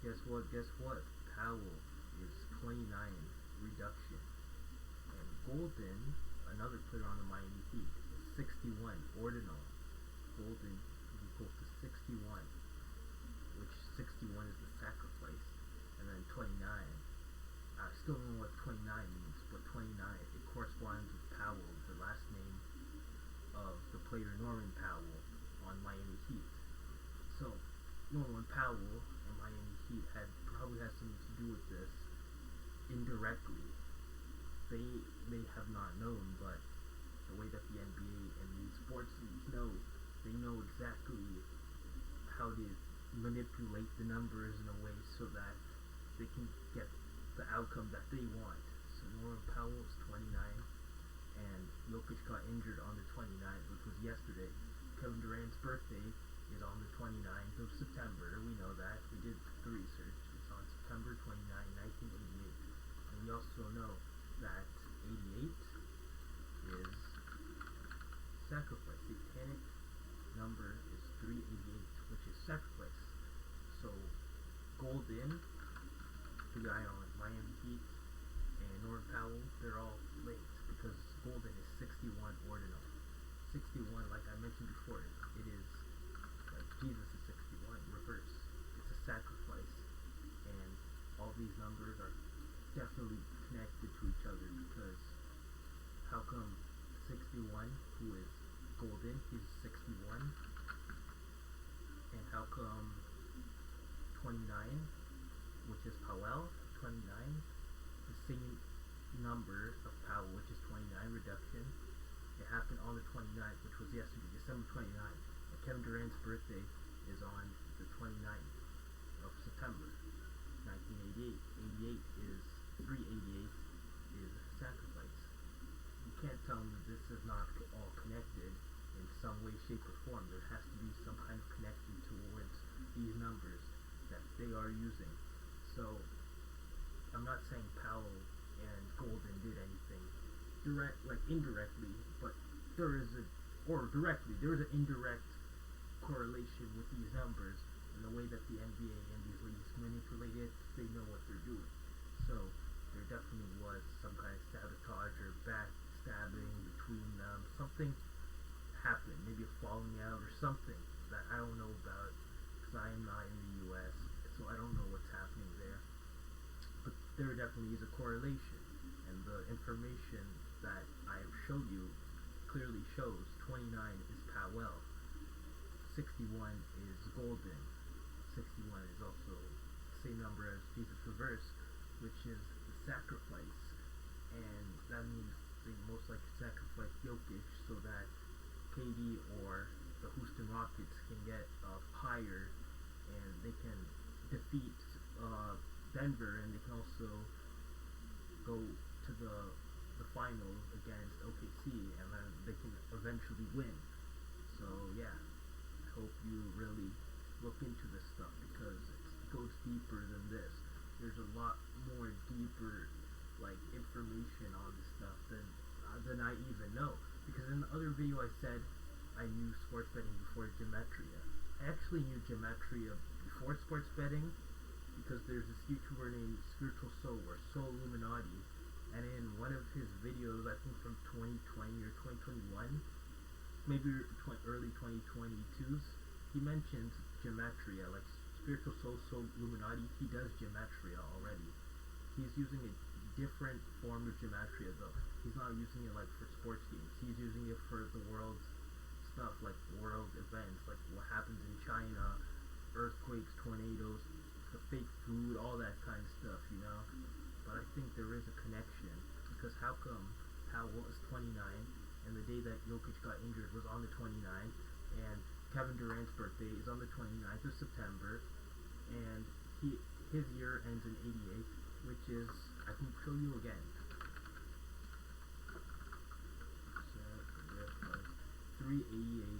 Guess what? Guess what? Powell is 29 reduction. And Golden, another player on the Miami Heat, is 61 ordinal. Golden is equal to 61, which 61 is the sacrifice. And then 29. I still don't know what 29 means, but 29, it corresponds with Powell, the last name of the player Norman Powell on Miami Heat. So, Norman Powell and Miami Heat probably had something to do with this indirectly. They may have not known, but the way that the NBA and these sports leagues know, they know exactly how to manipulate the numbers in a way so that they can get the outcome that they want. So Norman Powell is 29, and Jokic got injured on the 29th, which was yesterday. Kevin Durant's birthday is on the 29th of September. We know that. We did the research. It's on September 29, 1988. And we also know that 88 is sacrifice. Satanic number is 388, which is sacrifice. So Golden, the guy on Miami Heat, and Norman Powell, they're all linked because Golden is 61 ordinal. 61, like I mentioned before, it is like Jesus is 61, reverse. It's a sacrifice, and all these numbers are definitely connected to each other because how come 61, who is Golden, he's 61, and how come 29, which is Powell, 29, the same number of Powell, which is 29 reduction. It happened on the 29th, which was yesterday, December 29th. And Kevin Durant's birthday is on the 29th of September, 1988. 88 is 388 is sacrifice. You can't tell me that this is not all connected in some way, shape, or form. There has to be some kind of connection towards these numbers that they are using. So I'm not saying Powell and Golden did anything indirectly, but there is an indirect correlation with these numbers and the way that the NBA and these leagues manipulate it. They know what they're doing. So there definitely was some kind of sabotage or backstabbing between them. Something happened, maybe a falling out or something that I don't know about because I am not in the U.S., so I don't know what's happening there. But there definitely is a correlation, and the information that I have showed you clearly shows 29 is Powell, 61 is Golden, 61 is also the same number as Jesus reversed, which is the sacrifice, and that means they most likely sacrifice Jokic so that KD or the Houston Rockets can get higher and they can defeat Denver, and they can also go to the finals against OKC, and then they can eventually win. So yeah, I hope you really look into this stuff because it goes deeper than this. There's a lot more deeper information on this stuff than I even know. Because in the other video I said I knew sports betting before Gematria. I actually knew Gematria before sports betting because there's this YouTuber named Spiritual Soul or Soul Illuminati, and in one of his videos, I think from 2020 or 2021, maybe early 2022s, he mentions Gematria, like Spiritual Soul Illuminati. He does Gematria already. He's using a different form of Gematria though. He's not using it for sports games. He's using it for the world stuff, like world events, like what happens in China, earthquakes, tornadoes, the fake food, all that kind of stuff, But I think there is a connection, because how come Powell is 29, and the day that Jokic got injured was on the 29th, and Kevin Durant's birthday is on the 29th of September, and his year ends in 88, which is, I can show you again. 388